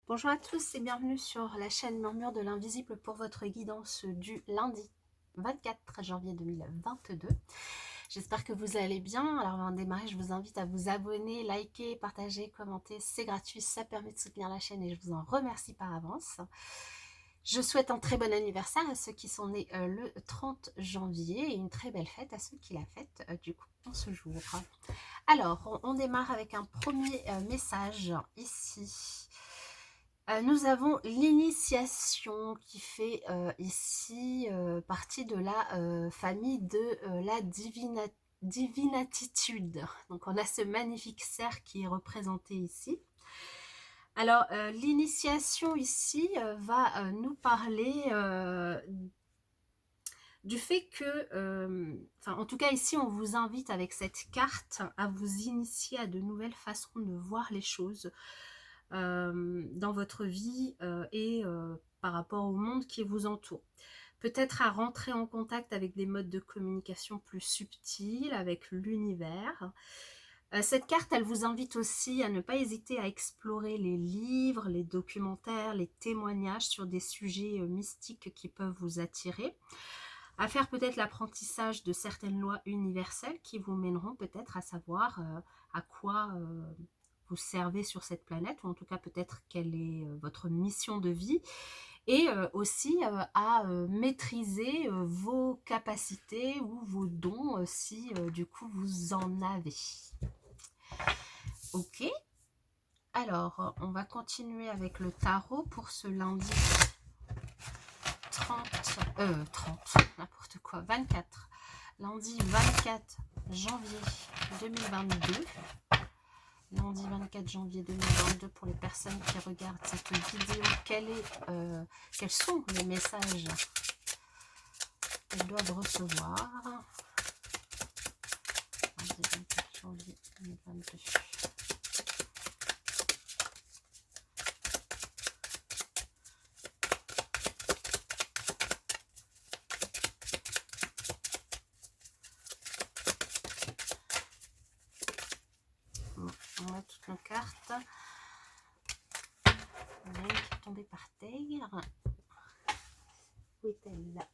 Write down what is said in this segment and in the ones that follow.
Bonjour à tous et bienvenue sur la chaîne Murmure de l'Invisible pour votre guidance du lundi 24 janvier 2022. J'espère que vous allez bien. Alors avant de démarrer, je vous invite à vous abonner, liker, partager, commenter. C'est gratuit, ça permet de soutenir la chaîne et je vous en remercie par avance. Je souhaite un très bon anniversaire à ceux qui sont nés le 30 janvier et une très belle fête à ceux qui la fêtent du coup en ce jour. Alors, on démarre avec un premier message ici. Nous avons l'initiation qui fait ici partie de la famille de la divinatitude. Donc on a ce magnifique cerf qui est représenté ici. Alors l'initiation ici va nous parler du fait que, en tout cas ici on vous invite avec cette carte à vous initier à de nouvelles façons de voir les choses dans votre vie et par rapport au monde qui vous entoure. Peut-être à rentrer en contact avec des modes de communication plus subtils, avec l'univers. Cette carte, elle vous invite aussi à ne pas hésiter à explorer les livres, les documentaires, les témoignages sur des sujets mystiques qui peuvent vous attirer, à faire peut-être l'apprentissage de certaines lois universelles qui vous mèneront peut-être à savoir à quoi vous servez sur cette planète, ou en tout cas peut-être quelle est votre mission de vie, et aussi à maîtriser vos capacités ou vos dons si du coup vous en avez. Ok, alors on va continuer avec le tarot pour ce lundi 30, n'importe quoi, 24, lundi 24 janvier 2022. Lundi 24 janvier 2022 pour les personnes qui regardent cette vidéo, quels sont les messages qu'elles doivent recevoir. Lundi 24 janvier 2022. On a toutes nos cartes. Il y en a une qui est tombée par terre. Où est-elle?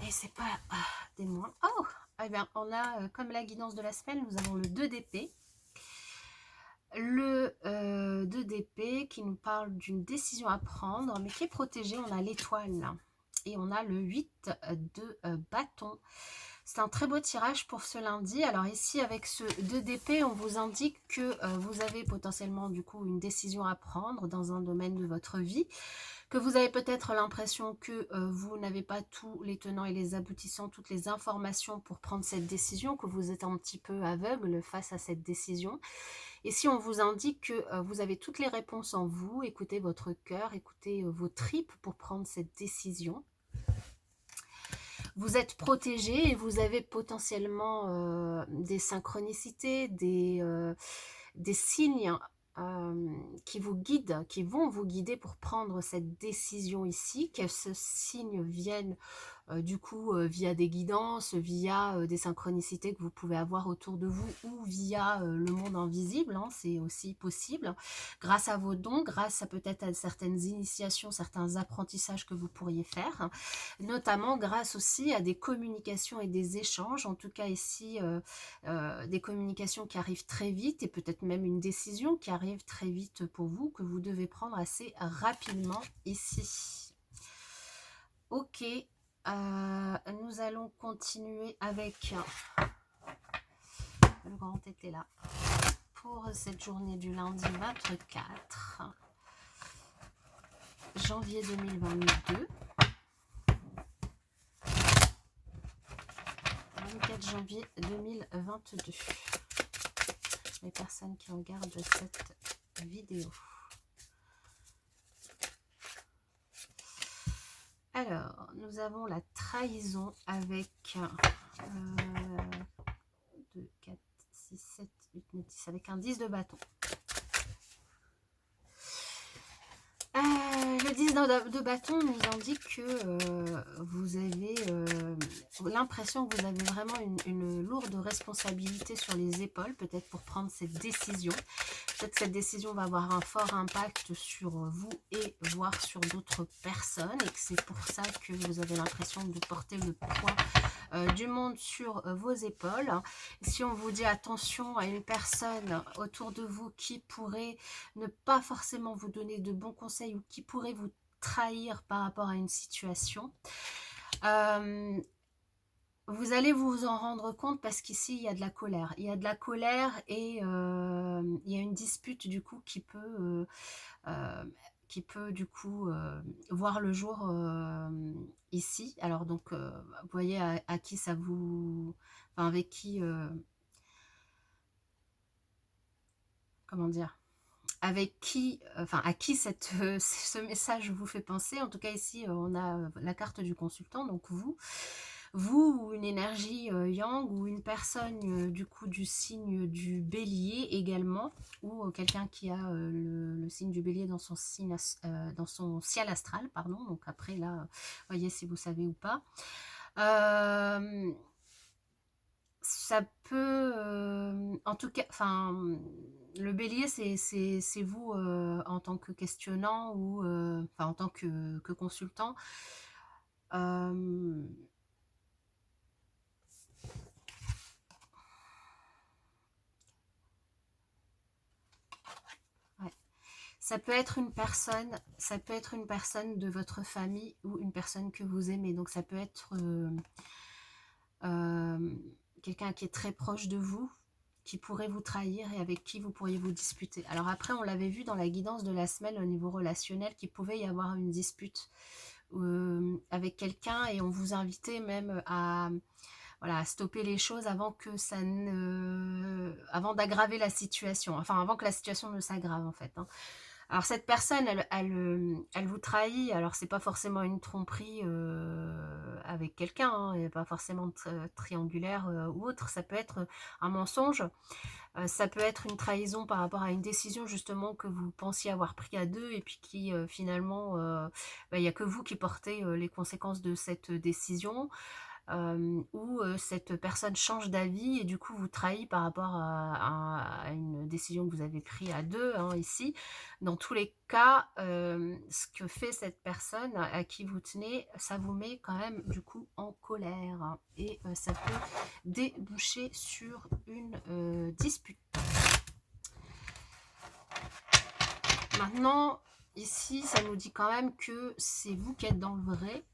Et c'est pas des moins. Oh, eh bien, on a comme la guidance de la semaine, nous avons le 2 d'épée. Le 2 d'épée qui nous parle d'une décision à prendre, mais qui est protégée. On a l'étoile et on a le 8 de bâton. C'est un très beau tirage pour ce lundi. Alors ici, avec ce 2 d'épée, on vous indique que vous avez potentiellement du coup une décision à prendre dans un domaine de votre vie, que vous avez peut-être l'impression que vous n'avez pas tous les tenants et les aboutissants, toutes les informations pour prendre cette décision, que vous êtes un petit peu aveugle face à cette décision. Et si on vous indique que vous avez toutes les réponses en vous, écoutez votre cœur, écoutez vos tripes pour prendre cette décision. Vous êtes protégé et vous avez potentiellement des synchronicités, des signes qui vous guident, qui vont vous guider pour prendre cette décision ici, que ce signe vienne du coup via des guidances, via des synchronicités que vous pouvez avoir autour de vous ou via le monde invisible, hein, c'est aussi possible, grâce à vos dons, grâce à peut-être à certaines initiations, certains apprentissages que vous pourriez faire, notamment grâce aussi à des communications et des échanges, en tout cas ici des communications qui arrivent très vite et peut-être même une décision qui arrive très vite pour vous, que vous devez prendre assez rapidement ici. Ok, nous allons continuer avec le grand été là pour cette journée du lundi 24 janvier 2022. 24 janvier 2022. Les personnes qui regardent cette vidéo. Alors, nous avons la trahison avec 2, 4, 6, 7, 8, 9, 10, avec un 10 de bâton. Le le 10 de bâton nous indique que vous avez l'impression que vous avez vraiment une lourde responsabilité sur les épaules, peut-être pour prendre cette décision. Peut-être que cette décision va avoir un fort impact sur vous et voire sur d'autres personnes, et que c'est pour ça que vous avez l'impression de porter le poids du monde sur vos épaules. Si on vous dit attention à une personne autour de vous qui pourrait ne pas forcément vous donner de bons conseils ou qui pourrait vous trahir par rapport à une situation, vous allez vous en rendre compte parce qu'ici il y a de la colère. Il y a de la colère et il y a une dispute du coup qui peut du coup voir le jour ici. Alors donc vous voyez à qui ça vous... Enfin avec qui... comment dire, avec qui, enfin à qui ce message vous fait penser. En tout cas ici on a la carte du consultant, donc vous ou une énergie yang, ou une personne du coup du signe du bélier également, ou quelqu'un qui a le signe du bélier dans son signe dans son ciel astral, pardon. Donc après là voyez si vous savez ou pas. Ça peut en tout cas, enfin le bélier c'est vous en tant que questionnant ou enfin en tant que consultant. Ouais. Ça peut être une personne, de votre famille ou une personne que vous aimez. Donc ça peut être quelqu'un qui est très proche de vous, qui pourrait vous trahir et avec qui vous pourriez vous disputer. Alors après, on l'avait vu dans la guidance de la semaine au niveau relationnel qu'il pouvait y avoir une dispute avec quelqu'un, et on vous invitait même à, voilà, à stopper les choses avant que ça ne... avant d'aggraver la situation, enfin avant que la situation ne s'aggrave en fait. Hein. Alors cette personne, elle vous trahit. Alors c'est pas forcément une tromperie avec quelqu'un, hein, et pas forcément triangulaire ou autre. Ça peut être un mensonge. Ça peut être une trahison par rapport à une décision justement que vous pensiez avoir pris à deux, et puis qui finalement, il n'y a que vous qui portez les conséquences de cette décision. Où cette personne change d'avis et du coup vous trahit par rapport à une décision que vous avez prise à deux, hein, ici. Dans tous les cas, ce que fait cette personne à qui vous tenez, ça vous met quand même du coup en colère, hein, et ça peut déboucher sur une dispute. Maintenant, ici, ça nous dit quand même que c'est vous qui êtes dans le vrai,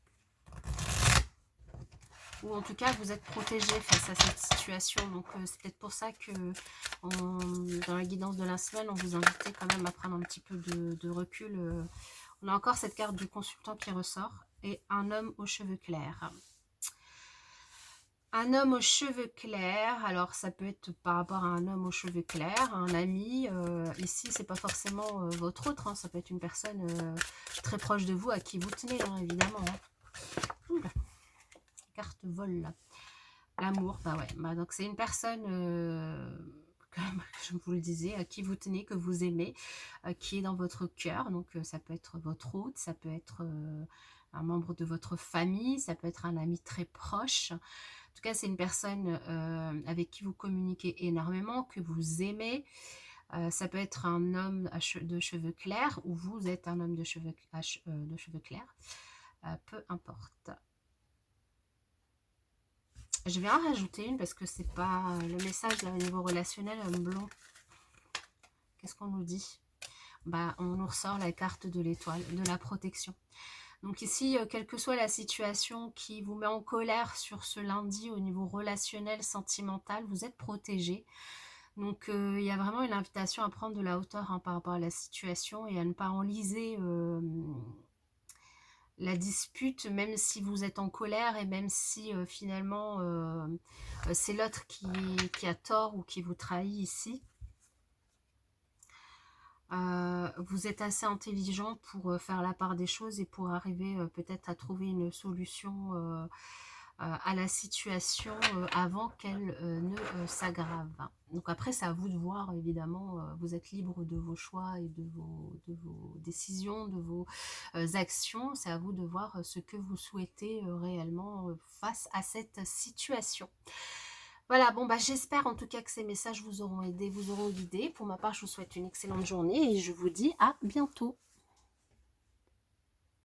ou en tout cas vous êtes protégé face à cette situation. Donc c'est peut-être pour ça que dans la guidance de la semaine, on vous invitait quand même à prendre un petit peu de recul. On a encore cette carte du consultant qui ressort, et un homme aux cheveux clairs. Un homme aux cheveux clairs, alors ça peut être par rapport à un homme aux cheveux clairs, un ami. Ici, c'est pas forcément votre autre, hein, ça peut être une personne très proche de vous à qui vous tenez, hein, évidemment. Hein. Oula. Carte vol là. L'amour, bah ouais. Bah donc c'est une personne, comme je vous le disais, à qui vous tenez, que vous aimez, qui est dans votre cœur. Donc ça peut être votre hôte, ça peut être un membre de votre famille, ça peut être un ami très proche. En tout cas, c'est une personne avec qui vous communiquez énormément, que vous aimez. Ça peut être un homme de cheveux clairs, ou vous êtes un homme de cheveux clairs. Peu importe. Je vais en rajouter une parce que c'est pas le message là, au niveau relationnel blond. Qu'est-ce qu'on nous dit? Bah, on nous ressort la carte de l'étoile, de la protection. Donc ici, quelle que soit la situation qui vous met en colère sur ce lundi au niveau relationnel, sentimental, vous êtes protégé. Donc il y a vraiment une invitation à prendre de la hauteur, hein, par rapport à la situation, et à ne pas enliser la dispute, même si vous êtes en colère, et même si finalement c'est l'autre qui a tort ou qui vous trahit ici. Vous êtes assez intelligent pour faire la part des choses et pour arriver peut-être à trouver une solution à la situation avant qu'elle ne s'aggrave. Donc après, c'est à vous de voir, évidemment, vous êtes libre de vos choix et de vos décisions, de vos actions. C'est à vous de voir ce que vous souhaitez réellement face à cette situation. Voilà, bon, bah, j'espère en tout cas que ces messages vous auront aidé, vous auront guidé. Pour ma part, je vous souhaite une excellente journée et je vous dis à bientôt.